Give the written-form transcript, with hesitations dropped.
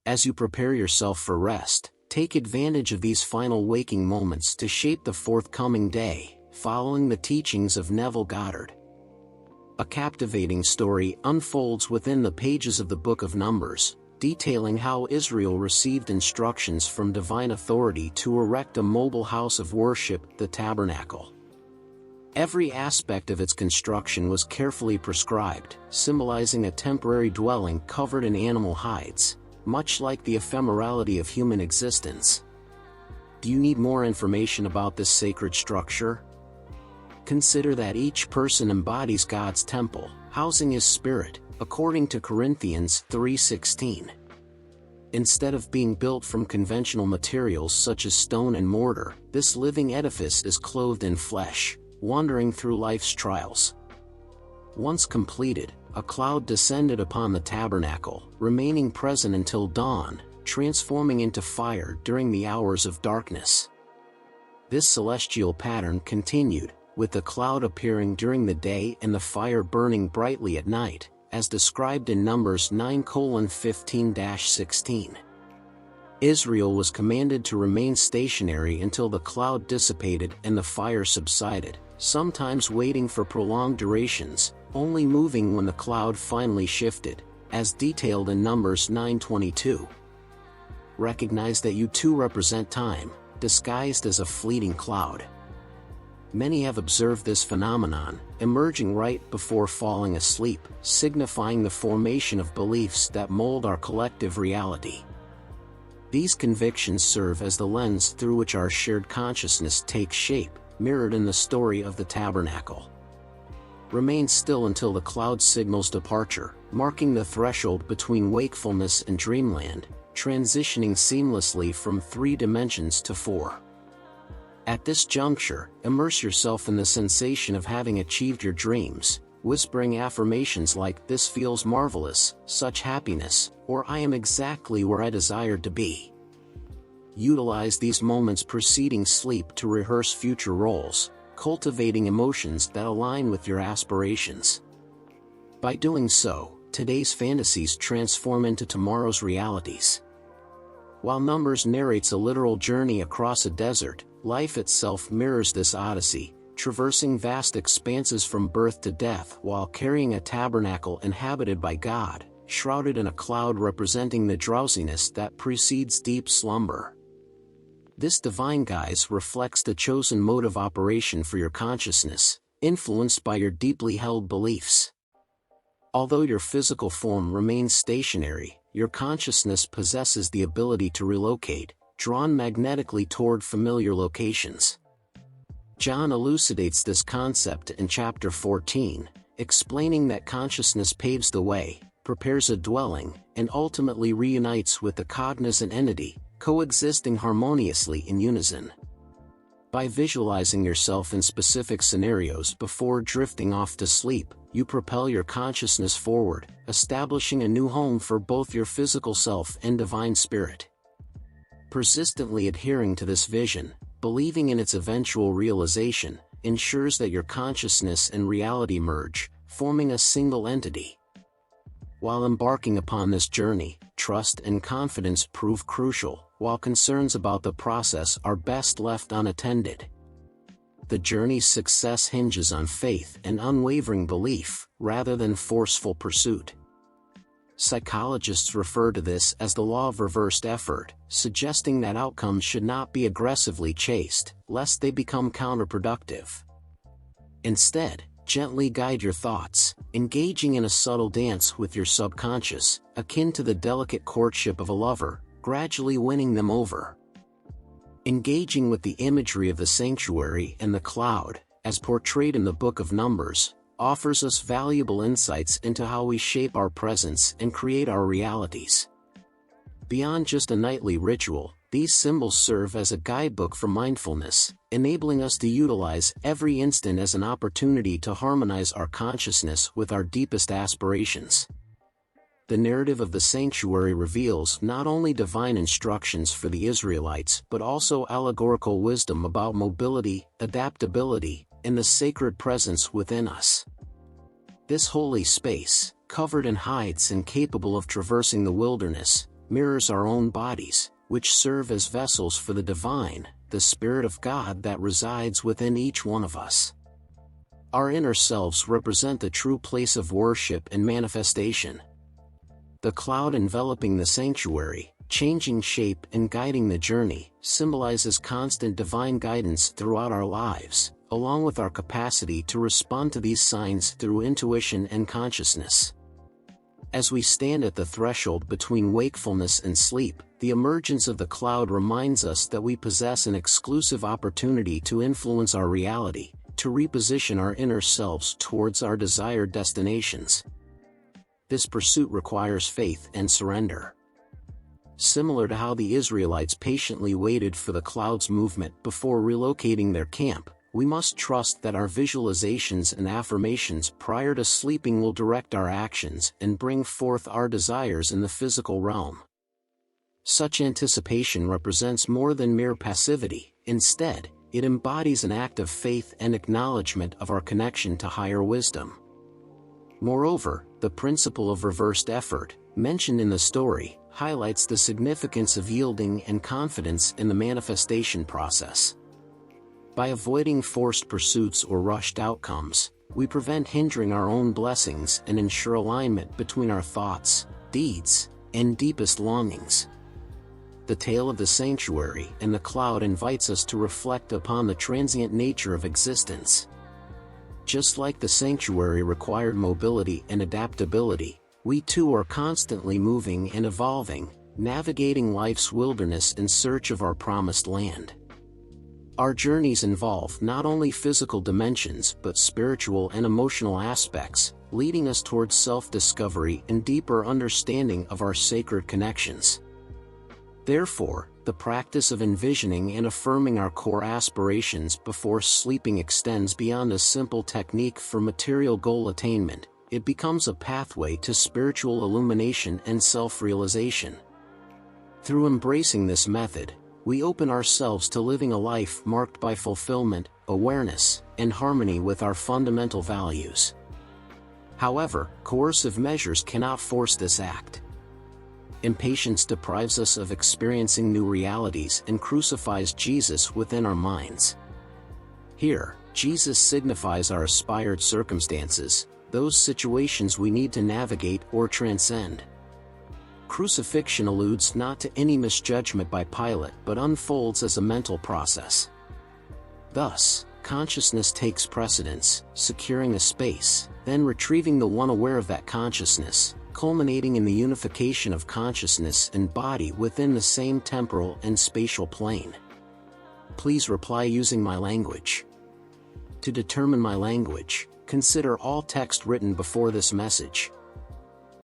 As you prepare yourself for rest, take advantage of these final waking moments to shape the forthcoming day, following the teachings of Neville Goddard. A captivating story unfolds within the pages of the Book of Numbers, detailing how Israel received instructions from divine authority to erect a mobile house of worship, the tabernacle. Every aspect of its construction was carefully prescribed, symbolizing a temporary dwelling covered in animal hides, much like the ephemerality of human existence. Do you need more information about this sacred structure? Consider that each person embodies God's temple, housing His Spirit, according to Corinthians 3:16. Instead of being built from conventional materials such as stone and mortar, this living edifice is clothed in flesh, wandering through life's trials. Once completed, a cloud descended upon the tabernacle, remaining present until dawn, transforming into fire during the hours of darkness. This celestial pattern continued, with the cloud appearing during the day and the fire burning brightly at night, as described in Numbers 9:15-16. Israel was commanded to remain stationary until the cloud dissipated and the fire subsided, sometimes waiting for prolonged durations, only moving when the cloud finally shifted, as detailed in Numbers 9:22. Recognize that you too represent time, disguised as a fleeting cloud. Many have observed this phenomenon, emerging right before falling asleep, signifying the formation of beliefs that mold our collective reality. These convictions serve as the lens through which our shared consciousness takes shape, mirrored in the story of the tabernacle. Remain still until the cloud signals departure, marking the threshold between wakefulness and dreamland, transitioning seamlessly from 3 dimensions to 4. At this juncture, immerse yourself in the sensation of having achieved your dreams, whispering affirmations like "this feels marvelous," "such happiness," or "I am exactly where I desired to be." Utilize these moments preceding sleep to rehearse future roles, cultivating emotions that align with your aspirations. By doing so, today's fantasies transform into tomorrow's realities. While Numbers narrates a literal journey across a desert, life itself mirrors this odyssey, traversing vast expanses from birth to death while carrying a tabernacle inhabited by God, shrouded in a cloud representing the drowsiness that precedes deep slumber. This divine guise reflects the chosen mode of operation for your consciousness, influenced by your deeply held beliefs. Although your physical form remains stationary, your consciousness possesses the ability to relocate, drawn magnetically toward familiar locations. John elucidates this concept in chapter 14, explaining that consciousness paves the way, prepares a dwelling, and ultimately reunites with the cognizant entity, coexisting harmoniously in unison. By visualizing yourself in specific scenarios before drifting off to sleep, you propel your consciousness forward, establishing a new home for both your physical self and divine spirit. Persistently adhering to this vision, believing in its eventual realization, ensures that your consciousness and reality merge, forming a single entity. While embarking upon this journey, trust and confidence prove crucial, while concerns about the process are best left unattended. The journey's success hinges on faith and unwavering belief, rather than forceful pursuit. Psychologists refer to this as the law of reversed effort, suggesting that outcomes should not be aggressively chased, lest they become counterproductive. Instead, gently guide your thoughts, engaging in a subtle dance with your subconscious, akin to the delicate courtship of a lover, gradually winning them over. Engaging with the imagery of the sanctuary and the cloud, as portrayed in the Book of Numbers, offers us valuable insights into how we shape our presence and create our realities. Beyond just a nightly ritual, these symbols serve as a guidebook for mindfulness, enabling us to utilize every instant as an opportunity to harmonize our consciousness with our deepest aspirations. The narrative of the sanctuary reveals not only divine instructions for the Israelites but also allegorical wisdom about mobility, adaptability, and the sacred presence within us. This holy space, covered in hides and capable of traversing the wilderness, mirrors our own bodies, which serve as vessels for the divine, the Spirit of God that resides within each one of us. Our inner selves represent the true place of worship and manifestation. The cloud enveloping the sanctuary, changing shape and guiding the journey, symbolizes constant divine guidance throughout our lives, along with our capacity to respond to these signs through intuition and consciousness. As we stand at the threshold between wakefulness and sleep, the emergence of the cloud reminds us that we possess an exclusive opportunity to influence our reality, to reposition our inner selves towards our desired destinations. This pursuit requires faith and surrender. Similar to how the Israelites patiently waited for the cloud's movement before relocating their camp, we must trust that our visualizations and affirmations prior to sleeping will direct our actions and bring forth our desires in the physical realm. Such anticipation represents more than mere passivity. Instead, it embodies an act of faith and acknowledgement of our connection to higher wisdom. Moreover, the principle of reversed effort, mentioned in the story, highlights the significance of yielding and confidence in the manifestation process. By avoiding forced pursuits or rushed outcomes, we prevent hindering our own blessings and ensure alignment between our thoughts, deeds, and deepest longings. The tale of the sanctuary and the cloud invites us to reflect upon the transient nature of existence. Just like the sanctuary required mobility and adaptability, we too are constantly moving and evolving, navigating life's wilderness in search of our promised land. Our journeys involve not only physical dimensions but spiritual and emotional aspects, leading us towards self-discovery and deeper understanding of our sacred connections. Therefore, the practice of envisioning and affirming our core aspirations before sleeping extends beyond a simple technique for material goal attainment. It becomes a pathway to spiritual illumination and self-realization. Through embracing this method, we open ourselves to living a life marked by fulfillment, awareness, and harmony with our fundamental values. However, coercive measures cannot force this act. Impatience deprives us of experiencing new realities and crucifies Jesus within our minds. Here, Jesus signifies our aspired circumstances, those situations we need to navigate or transcend. Crucifixion alludes not to any misjudgment by Pilate but unfolds as a mental process. Thus, consciousness takes precedence, securing a space, then retrieving the one aware of that consciousness, culminating in the unification of consciousness and body within the same temporal and spatial plane. Please reply using my language. To determine my language, consider all text written before this message.